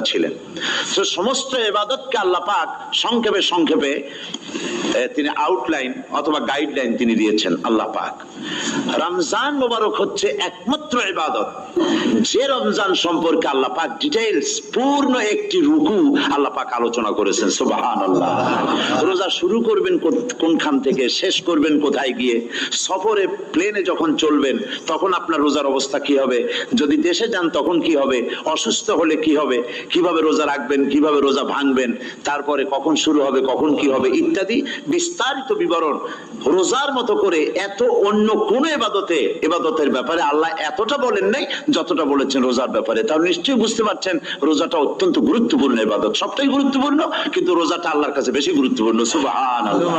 ছিলেন। তো সমস্ত ইবাদতকে আল্লাহ পাক সংক্ষেপে সংক্ষেপে তিনি আউটলাইন অথবা গাইডলাইন তিনি দিয়েছেন আল্লাহ পাক। রমজান মোবারক হচ্ছে একমাত্র ইবাদত যে রমজান সম্পর্কে আল্লাহ পাক ডিটেইলস পূর্ণ একটি রুকু আল্লাহ পাক আলোচনা করেছেন। সুবহানাল্লাহ। রোজা শুরু করবেন কোনখান থেকে, শেষ করবেন কোথায় গিয়ে, সফরে প্লেনে যখন চলবেন তখন আপনার রোজার অবস্থা কি হবে, যদি দেশে যান তখন কি হবে, অসুস্থ হলে কি হবে, কিভাবে রোজা রাখবেন, কিভাবে রোজা ভাঙবেন, তারপরে কখন শুরু হবে, কখন কি হবে ইত্যাদি বিস্তারিত বিবরণ। রোজার মতো করে এত অন্য কোন ইবাদতের ব্যাপারে আল্লাহ এতটা বলেন নাই যতটা বলেছেন রোজার ব্যাপারে। তাহলে নিশ্চয়ই বুঝতে পারছেন রোজাটা অত্যন্ত গুরুত্বপূর্ণ ইবাদত। সবটাই গুরুত্বপূর্ণ কিন্তু রোজাটা আল্লাহর কাছে বেশি গুরুত্বপূর্ণ। সুবহানাল্লাহ।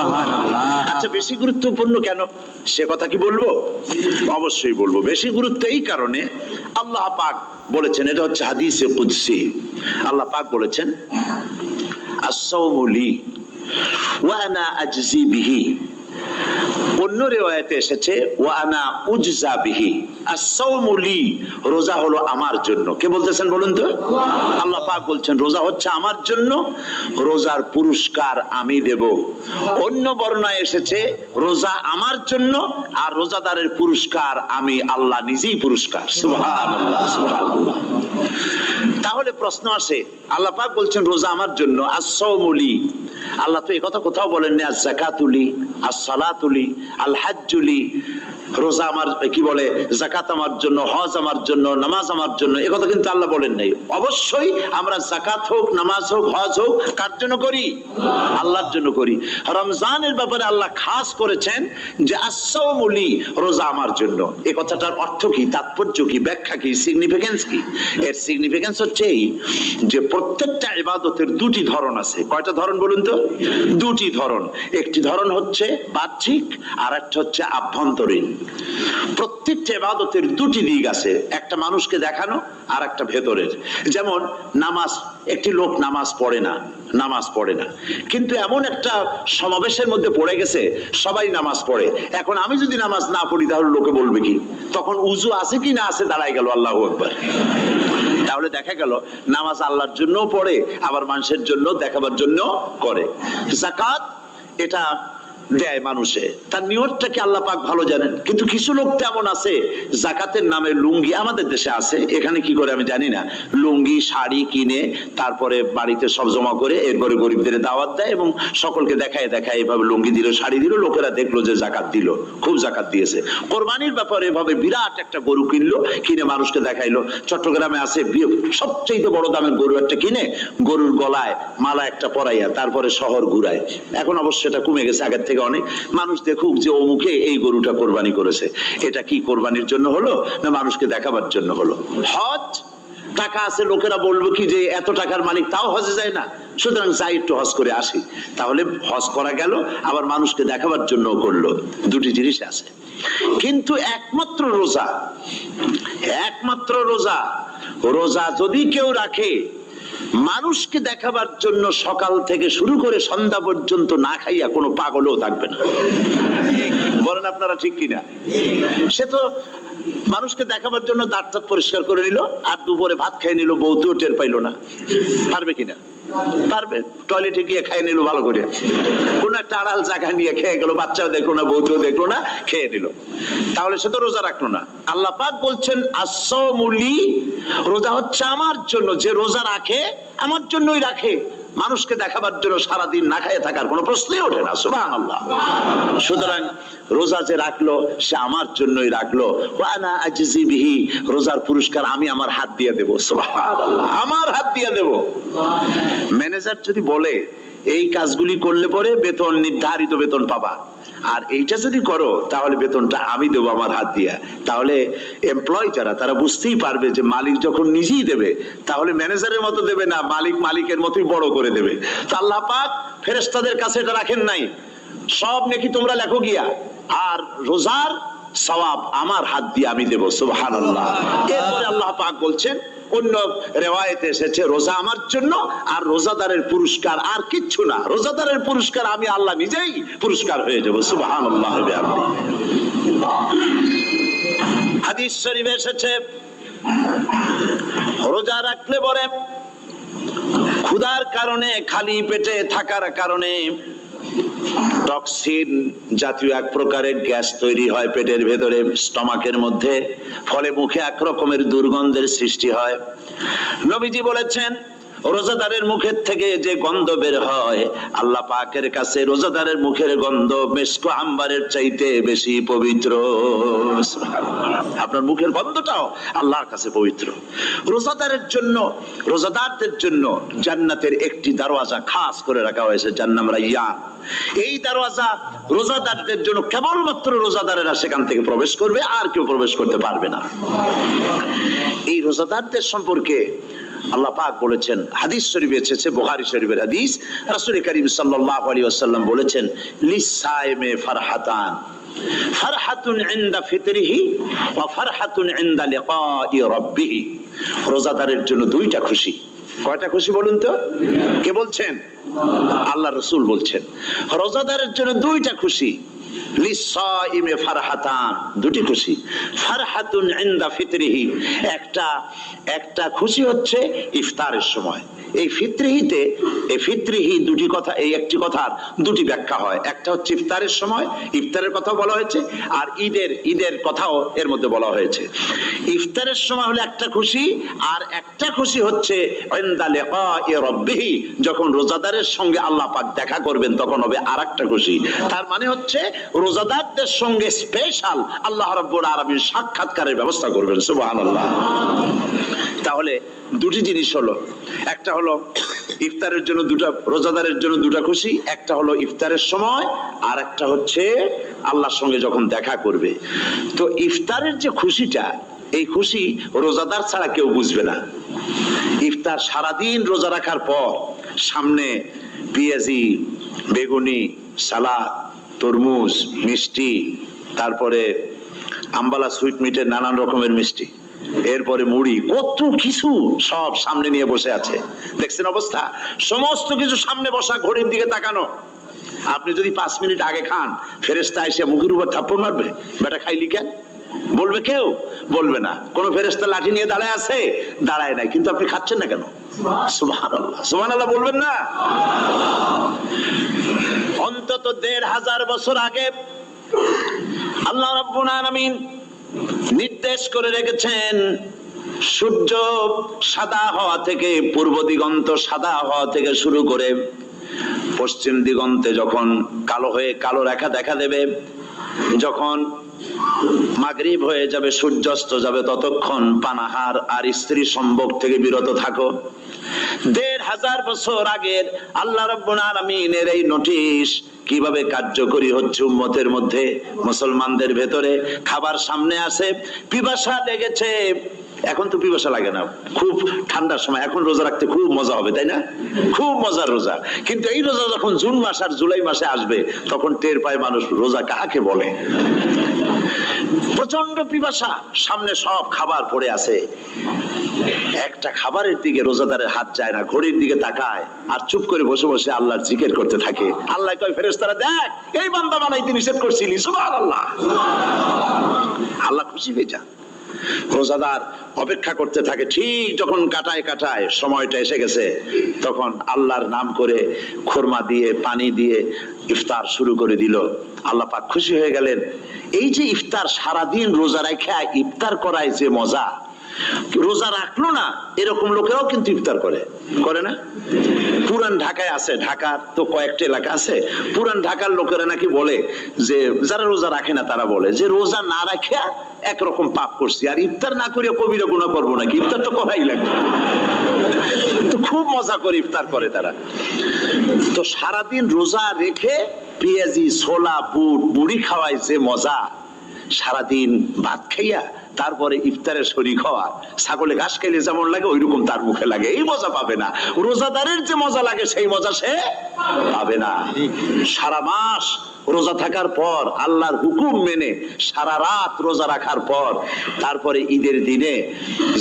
আচ্ছা, বেশি গুরুত্বপূর্ণ কেন সে কথা কি বলবো? অবশ্যই বলবো। বেশি গুরুত্ব এই কারণে আল্লাহ পাক বলেছেন, এটা হচ্ছে হাদিসে কুদসি। আল্লাহ পাক বলেছেন আস-সাওমু লি ওয়া আনা আজজি বিহি। অন্য রিওয়ায়াতে এসেছে ওয়া আনা উজজা বিহি। আস-সাওমু লি, রোজা হলো আমার জন্য। কে বলতেছেন বলুন তো? আল্লাহ পাক বলছেন রোজা হচ্ছে আমার জন্য, রোজার পুরস্কার আমি দেব। অন্য বর্ণনায় এসেছে রোজা আমার জন্য আর রোজাদারের পুরস্কার আমি আল্লাহ নিজেই পুরস্কার। সুবহানাল্লাহ, সুবহানাল্লাহ। তাহলে প্রশ্ন আসে, আল্লাহ পাক বলছেন রোজা আমার জন্য, আস-সাওমু লি। আল্লাহ তো এই কথা কোথাও বলেননি আজ-যাকাতুলি, আস-সালাতুলি, আল-হাজ্জুলি। রোজা আমার কি বলে, যাকাত আমার জন্য, হজ আমার জন্য, নামাজ আমার জন্য, এই কথা কিন্তু আল্লাহ বলেন নাই। অবশ্যই আমরা যাকাত হোক, নামাজ হোক, হজ হোক কার জন্য করি? আল্লাহর জন্য করি। রমজানের ব্যাপারে আল্লাহ খাস করেছেন যে আস-সাওমু লি, রোজা আমার জন্য। এই কথাটার অর্থ কি, তাৎপর্য কি, ব্যাখ্যা কি, সিগনিফিকেন্স কি? এর সিগনিফিকেন্স হচ্ছে এই যে প্রত্যেকটা ইবাদতের দুটি ধরন আছে। কয়টা ধরন বলুন তো? দুটি ধরন। একটি ধরন হচ্ছে বাহ্যিক আর একটা হচ্ছে আভ্যন্তরীণ। প্রত্যেকটা ইবাদতের দুটি দিক আছে, একটা মানুষকে দেখানো আর একটা ভেতরের। যেমন নামাজ, একটি লোক নামাজ পড়ে না কিন্তু এমন একটা সমাবেশের মধ্যে পড়ে গেছে সবাই নামাজ পড়ে। এখন আমি যদি নামাজ না পড়ি তাহলে লোকে বলবে কি? তখন উজু আছে কি না আছে দাঁড়ায় গেল আল্লাহু আকবার। তাহলে দেখা গেল নামাজ আল্লাহর জন্য পড়ে আবার মানুষের জন্য দেখাবার জন্য করে। যাকাত এটা দেয় মানুষে, তার নিয়তটাকে আল্লাহ পাক ভালো জানেন। কিন্তু কিছু লোক তেমন আছে যাকাতের নামে লুঙ্গি, আমাদের দেশে আছে, এখানে কি করে আমি জানি না, লুঙ্গি শাড়ি কিনে তারপরে বাড়িতে সব জমা করে এরপরে গরিবদের দাওয়াত দেয় এবং সকলকে দেখায় এভাবে লুঙ্গি দিল, শাড়ি দিল, লোকেরা দেখলো যে যাকাত দিল, খুব যাকাত দিয়েছে। কোরবানির ব্যাপারে এভাবে বিরাট একটা গরু কিনলো, কিনে মানুষকে দেখাইলো। চট্টগ্রামে আছে সবচেয়ে বড় দামের গরু একটা কিনে গরুর গলায় মালা একটা পরাইয়া তারপরে শহর ঘুরায়। এখন অবশ্য এটা কমে গেছে আগের থেকে অনেক। মানুষ দেখুক যে অমুকে এই গরুটা কোরবানি করেছে। এটা কি কোরবানির জন্য হলো না মানুষকে দেখাবার জন্য হলো? হজ, টাকা আছে, লোকেরা বলবো কি যে এত টাকার মালিক তাও হজে যায় না, সুতরাং যাই একটু হজ করে আসি। তাহলে হজ করা গেল, আবার মানুষকে দেখাবার জন্য করলো। দুটি জিনিস আছে। কিন্তু একমাত্র রোজা যদি কেউ রাখে মানুষকে দেখাবার জন্য সকাল থেকে শুরু করে সন্ধ্যা পর্যন্ত না খাইয়া কোনো পাগলও থাকবে না। বলেন আপনারা ঠিক কিনা? সে তো মানুষকে দেখাবার জন্য দাঁত পরিষ্কার করে নিল আর দুপুরে ভাত খেয়ে নিল, বউতেও টের পাইলো না। পারবে কিনা? পারবে। টয়লেটে গিয়ে খেয়ে নিল ভালো করে, কোন একটা আড়াল জায়গা নিয়ে খেয়ে গেল, বাচ্চাও দেখলো না, বউতেও দেখলো না, খেয়ে নিল। তাহলে সে তো রোজা রাখলো না। আল্লাহ পাক বলছেন আস-সাওমু লি, রোজা হচ্ছে আমার জন্য। যে রোজা রাখে আমার জন্যই রাখে, মানুষকে দেখাবার জন্য সারাদিন না খেয়ে থাকার কোনো প্রশ্নই ওঠে না। সুবহানাল্লাহ। সুতরাং রোজা যে রাখলো সে আমার জন্যই রাখলো। ওয়া আনা আজজি বিহি, রোজার পুরস্কার আমি আমার হাত দিয়ে দেব। সুবহানাল্লাহ, আমার হাত দিয়ে দেব। ম্যানেজার যদি বলে এই কাজগুলি করলে পরে বেতন, নির্ধারিত বেতন পাবা, আর এইটা যদি করো তাহলে বেতনটা আমি দেবো আমার হাত দিয়া, তাহলে এমপ্লয় যারা তারা বুঝতেই পারবে যে মালিক যখন নিজেই দেবে তাহলে ম্যানেজারের মতো দেবে না, মালিকের মতোই বড় করে দেবে। তো আল্লাহ পাক ফেরেশতাদের কাছে এটা রাখেন নাই, সব নেকি তোমরা লেখো গিয়া, আর রোজার সওয়াব আমার হাত দিয়ে আমি দেব। সুবহানাল্লাহ। এরপরে আল্লাহ পাক বলছেন, অন্য রিওয়ায়াতে এসেছে রোজা আমার জন্য আর রোজাদারের পুরস্কার আর কিচ্ছু না, রোজাদারের পুরস্কার আমি আল্লাহ নিজেই পুরস্কার হয়ে যাব। সুবহানাল্লাহ। হাদিস শরীফে এসেছে রোজা রাখলে পরে ক্ষুধার কারণে, খালি পেটে থাকার কারণে টক্সিন জাতীয় এক প্রকারের গ্যাস তৈরি হয় পেটের ভেতরে, স্টমাকের মধ্যে, ফলে মুখে এক রকমের দুর্গন্ধের সৃষ্টি হয়। নবীজি বলেছেন রোজাদারের মুখের থেকে যে গন্ধ বের হয়, আল্লাহ পাকের কাছে রোজাদারের মুখের গন্ধ মিস্ক আম্বারের চাইতে বেশি পবিত্র। আপনার মুখের গন্ধটাও আল্লাহর কাছে পবিত্র। রোজাদারের জন্য, রোজাদারদের জন্য জান্নাতের একটি দরওয়াজা খাস করে রাখা হয়েছে, যার নাম রাইয়ান। এই দরওয়াজা রোজাদারদের জন্য, কেবলমাত্র রোজাদারেরা সেখান থেকে প্রবেশ করবে, আর কেউ প্রবেশ করতে পারবে না। এই রোজাদারদের সম্পর্কে আল্লাহ পাক বলেছেন, হাদিস শরীফে এসেছে, বুখারী শরীফের হাদিস, রাসূল করিম সাল্লাল্লাহু আলাইহি ওয়াসাল্লাম বলেছেন, লিসাইমে ফারহাতান, ফারহাতুন ইনদা ফিতরিহি ওয়া ফারহাতুন ইনদা লিকাই রাব্বিহি। রোজাদারের জন্য দুইটা খুশি। কয়টা খুশি বলুন তো? কে বলছেন? আল্লাহ রাসূল বলছেন রোজাদারের জন্য দুইটা খুশি। লিসাইমে ফারহাতান, দুটি খুশি। ফারহাতুন ইনদা ফিতরিহি, একটা খুশি হচ্ছে ইফতারের সময়। এই ফিতরিহিতে, এই ফিতরিহি দুটি কথা, এই একটি কথার দুটি ব্যাখ্যা হয়। একটা হচ্ছে ইফতারের সময়, ইফতারের কথা বলা হয়েছে, আর ঈদের কথাও এর মধ্যে বলা হয়েছে। ইফতারের সময় হলে একটা খুশি, আর একটা খুশি হচ্ছে ইনদা লিকাই রাব্বিহি, যখন রোজাদারের সঙ্গে আল্লাহ পাক দেখা করবেন তখন হবে আরেকটা খুশি। তার মানে হচ্ছে রোজাদারদের সঙ্গে স্পেশাল আল্লাহ রাব্বুল আলামিন সাক্ষাৎকারের ব্যবস্থা করবেন। সুবহানাল্লাহ। তাহলে দুটি জিনিস হলো, একটা হলো ইফতারের জন্য দুটা, রোজাদারের জন্য দুটা খুশি, একটা হলো ইফতারের সময়, আর একটা হচ্ছে আল্লাহর সঙ্গে যখন দেখা করবে। তো ইফতারের যে খুশিটা, এই খুশি রোজাদার ছাড়া কেউ বুঝবে না। ইফতার সারাদিন রোজা রাখার পর সামনে পেঁয়াজি, বেগুনি, সালাদ, তরমুজ, মিষ্টি, তারপরে আম্বালা সুইট মিটের নানান রকমের মিষ্টি, এরপরে মুড়ি, কত কিছু সব সামনে নিয়ে বসে আছে। দেখছেন অবস্থা? সমস্ত কিছু সামনে বসা, ঘড়ির দিকে তাকানো। আপনি যদি 5 মিনিট আগে খান, ফেরেশতা এসে মুখের উপর থাপ্পড় মারবে, বেটা খাইলি কেন? বলবে কেউ? বলবে না। কোন ফেরেশতা লাঠি নিয়ে দাঁড়ায় আছে? দাঁড়ায় নাই, কিন্তু আপনি খাচ্ছেন না কেন? সুবহানাল্লাহ, সুবহানাল্লাহ বলবেন না? অন্তত 1500 বছর আগে আল্লাহ রাব্বুল আলামিন নির্দেশ করে রেখেছেন, সূর্য সাদা হওয়া থেকে, পূর্ব দিগন্ত সাদা হওয়া থেকে শুরু করে পশ্চিম দিগন্তে যখন কালো হয়ে কালো রেখা দেখা দেবে, যখন মাগরিব হয়ে যাবে, সূর্যাস্ত যাবে, ততক্ষণ পানাহার আর স্ত্রী সম্ভোগ থেকে বিরত থাকো। 1500 বছর আগের আল্লাহ রাব্বুল আলামিনের এই নোটিশ কিভাবে কার্যকরী হচ্ছে উম্মতের মধ্যে, মুসলমানদের ভেতরে। খাবার সামনে আসে, পিপাসা লেগেছে, এখন তো পিপাসা লাগে না, খুব ঠান্ডার সময়, এখন রোজা রাখতে খুব মজা হবে, তাই না? খুব মজার রোজা। কিন্তু এই রোজা যখন জুন মাস আর জুলাই মাসে আসবে, তখন টের পায় মানুষ রোজা কাকে বলে। প্রচন্ড পিপাসা, সামনে সব খাবার পড়ে আছে, একটা খাবারের দিকে রোজাদারের হাত যায় না, ঘড়ির দিকে তাকায় আর চুপ করে বসে বসে আল্লাহর জিকির করতে থাকে। আল্লাহ কয় ফেরেশতারা, দেখ এই বান্দা বানাইতে নিষেধ করছিলি, সুবহানাল্লাহ। আল্লাহ খুশি হয়ে যান। রোজাদার অপেক্ষা করতে থাকে, ঠিক যখন কাটায় সময়টা এসে গেছে, তখন আল্লাহর নাম করে খুরমা দিয়ে, পানি দিয়ে ইফতার শুরু করে দিল। আল্লাহ পাক খুশি হয়ে গেলেন। এই যে ইফতার, সারাদিন রোজা রাখা ইফতার করায় যে মজা, রোজা রাখলো না এরকম লোকেরাও কিন্তু ইফতার করে না? পুরান ঢাকায় আছে, ঢাকার তো কয়েকটা এলাকা আছে, পুরান ঢাকার লোকেরা নাকি বলে যে, যারা রোজা রাখে না তারা বলে যে, রোজা না রাখে একরকম পাপ করছি, আর ইফতার না করিয়া কবিরা গুনাহ করবো নাকি, ইফতার তো করাই লাগবে। তো খুব মজা করে ইফতার করে তারা। তো সারাদিন রোজা রেখে পেঁয়াজি, ছোলা, বুট, মুড়ি খাওয়ায় যে মজা, সারাদিন ভাত খাইয়া তারপরে ইফতারের শরীক হওয়া, ছাগলে ঘাস খাইলে যেমন লাগে ওইরকম তার মুখে লাগে, এই মজা পাবে না। রোজাদারের যে মজা লাগে সেই মজা সে পাবে না। সারা মাস রোজা থাকার পর, আল্লাহর হুকুম মেনে সারা রাত রোজা রাখার পর, তারপরে ঈদের দিনে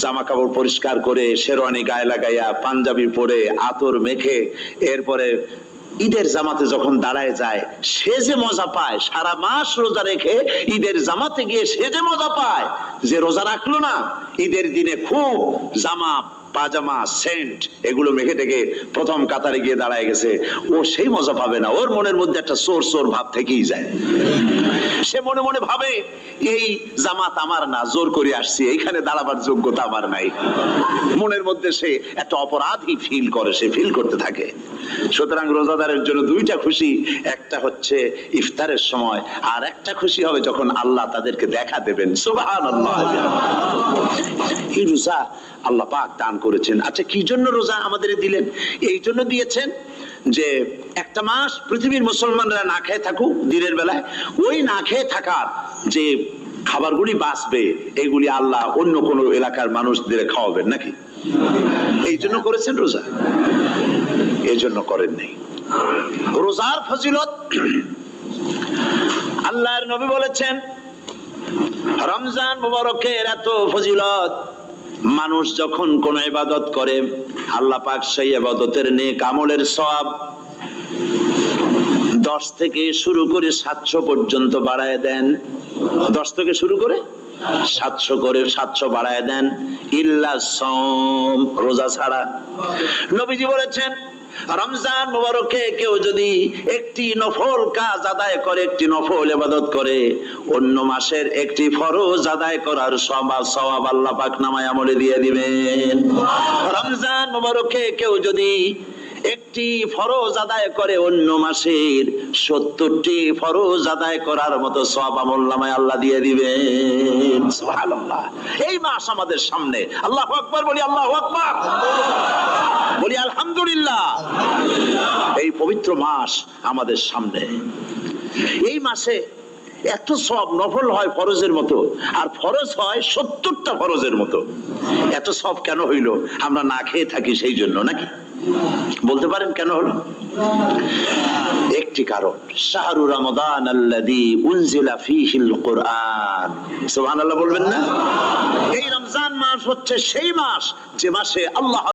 জামা কাপড় পরিষ্কার করে, শেরওয়ানি গায়ে লাগাইয়া, পাঞ্জাবি পরে, আতর মেখে, এরপরে ঈদের জামাতে যখন দাঁড়ায় যায়, সে যে মজা পায়, সারা মাস রোজা রেখে ঈদের জামাতে গিয়ে সে যে মজা পায়, যে রোজা রাখলো না, ঈদের দিনে খুব জামা পাজামা, সেন্ট এগুলো মেখে টেকে প্রথম কাতারে গিয়ে দাঁড়ায় গেছে, ও সেই মজা পাবে না। ওর মনের মধ্যে একটা সোর সোর ভাব থেকেই যায়। সে মনে মনে ভাবে এই জামাত আমার না, জোর করে আসছি, এইখানে দাঁড়াবার যোগ্যতা আমার নাই। মনের মধ্যে সে একটা অপরাধী ফিল করে, সে ফিল করতে থাকে। সুতরাং রোজাদারের জন্য দুইটা খুশি, একটা হচ্ছে ইফতারের সময়, আর একটা খুশি হবে যখন আল্লাহ তাদেরকে দেখা দেবেন। সুবহানাল্লাহ। এই রোজা আল্লাহ পাক দান করেছেন। আচ্ছা, কি জন্য রোজা আমাদের দিলেন? এই জন্য দিয়েছেন যে একটা মাস পৃথিবীর মুসলমানরা না খেয়ে থাকুক দিনের বেলায়, ওই না খেয়ে থাকার যে খাবারগুলি বাঁচবে এগুলি আল্লাহ অন্য কোন এলাকার মানুষদের খাওয়াবেন নাকি? এই জন্য করেছেন রোজা, এই জন্য করেন নাই। রোজার ফজিলত আল্লাহর নবী বলেছেন, রমজান মুবারকের এত ফজিলত, মানুষ যখন কোন ইবাদত করে আল্লাহ পাক সেই ইবাদতের নেক আমলের সওয়াব 10 থেকে শুরু করে 700 পর্যন্ত বাড়ায় দেন। 10 থেকে শুরু করে 700 বাড়ায় দেন, ইল্লা সাওম, রোজা ছাড়া। নবীজি বলেছেন, রমজান মুবারকে কেউ যদি একটি নফল কাজ আদায় করে, একটি নফল ইবাদত করে, অন্য মাসের একটি ফরজ আদায় করার সওয়াব আল্লাহ পাক নামায়ে আমলে দিয়ে দিবেন। রমজান মুবারকে কেউ যদি একটি ফরজ আদায় করে, অন্য মাসের 70টি ফরজ আদায় করার মতো সওয়াব আমলনামায় আল্লাহ দিয়ে দিবেন। সুবহানাল্লাহ। এই মাস আমাদের সামনে, আল্লাহু আকবার বলি, আল্লাহু আকবার বলি, আলহামদুলিল্লাহ। এই পবিত্র মাস আমাদের সামনে, এই মাসে এত সওয়াব, নফল হয় ফরজের মতো, আর ফরজ হয় 70টা ফরজের মতো। এত সওয়াব কেন হইল? আমরা না খেয়ে থাকি সেই জন্য নাকি? বলতে পারেন কেন হলো? একটি কারণ, শাহরু রমাদান আল্লাযী উনজিলা ফীহিল কুরআন। সুবহানাল্লাহ বলবেন না? এই রমজান মাস হচ্ছে সেই মাস যে মাসে আল্লাহ